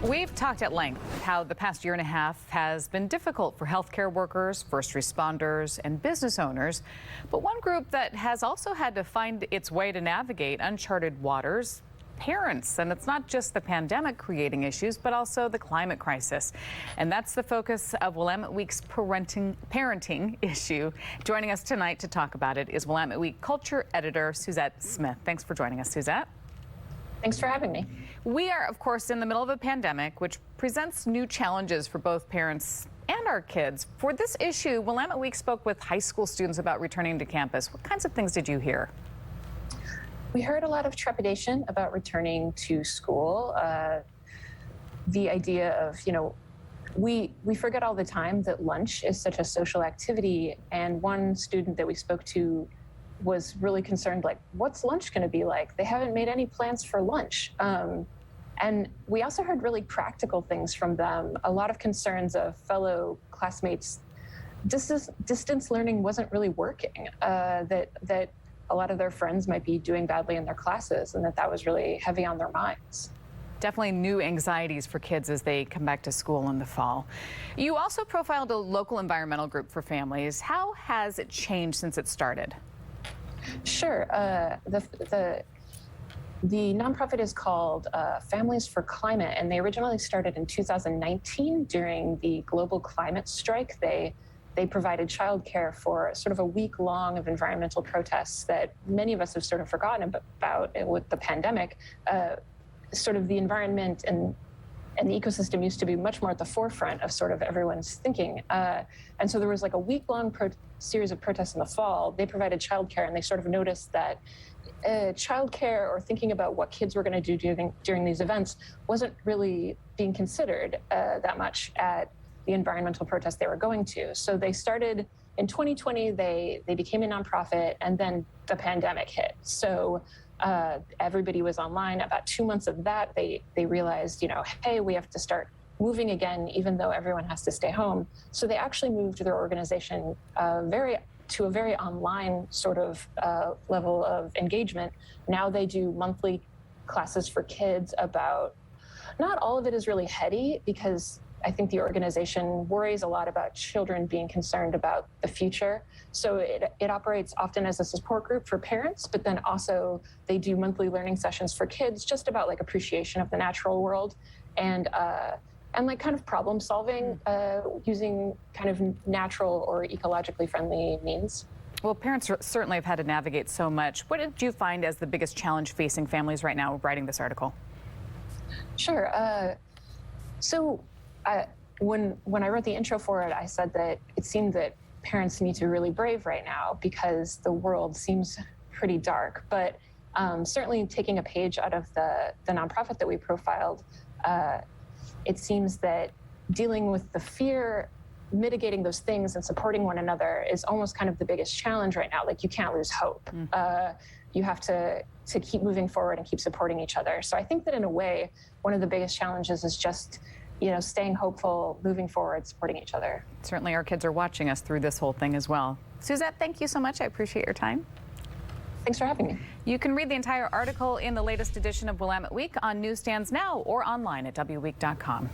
We've talked at length how the past year and a half has been difficult for healthcare workers, first responders, and business owners. But one group that has also had to find its way to navigate uncharted waters, parents. And it's not just the pandemic creating issues, but also the climate crisis. And that's the focus of Willamette Week's parenting issue. Joining us tonight to talk about it is Willamette Week culture editor Suzette Smith. Thanks for joining us, Suzette. Thanks for having me. We are, of course, in the middle of a pandemic, which presents new challenges for both parents and our kids. For this issue, Willamette Week spoke with high school students about returning to campus. What kinds of things did you hear? We heard a lot of trepidation about returning to school. The idea of, we forget all the time that lunch is such a social activity. And one student that we spoke to was really concerned, like, what's lunch going to be like? They haven't made any plans for lunch. And we also heard really practical things from them, a lot of concerns of fellow classmates. Distance learning wasn't really working, that a lot of their friends might be doing badly in their classes, and that was really heavy on their minds. Definitely new anxieties for kids as they come back to school in the fall. You also profiled a local environmental group for families. How has it changed since it started? Sure. The nonprofit is called Families for Climate, and they originally started in 2019 during the global climate strike. They provided childcare for sort of a week long of environmental protests that many of us have sort of forgotten about with the pandemic. Sort of the environment and the ecosystem used to be much more at the forefront of sort of everyone's thinking. And so there was like a week-long series of protests in the fall. They provided childcare, and they sort of noticed that childcare or thinking about what kids were going to do during these events wasn't really being considered that much at the environmental protests they were going to. So they started in 2020, they became a nonprofit, and then the pandemic hit. So everybody was online. About 2 months of that, they realized, hey, we have to start moving again, even though everyone has to stay home. So they actually moved their organization to a very online sort of level of engagement. Now they do monthly classes for kids about, not all of it is really heady, because I think the organization worries a lot about children being concerned about the future. So it operates often as a support group for parents, but then also they do monthly learning sessions for kids just about like appreciation of the natural world and like kind of problem solving using kind of natural or ecologically friendly means. Well, parents certainly have had to navigate so much. What did you find as the biggest challenge facing families right now writing this article? Sure. When I wrote the intro for it, I said that it seemed that parents need to be really brave right now because the world seems pretty dark. But certainly taking a page out of the nonprofit that we profiled, it seems that dealing with the fear, mitigating those things and supporting one another is almost kind of the biggest challenge right now. Like, you can't lose hope. You have to keep moving forward and keep supporting each other. So I think that in a way, one of the biggest challenges is just staying hopeful, moving forward, supporting each other. Certainly our kids are watching us through this whole thing as well. Suzette, thank you so much. I appreciate your time. Thanks for having me. You can read the entire article in the latest edition of Willamette Week on newsstands now or online at wweek.com.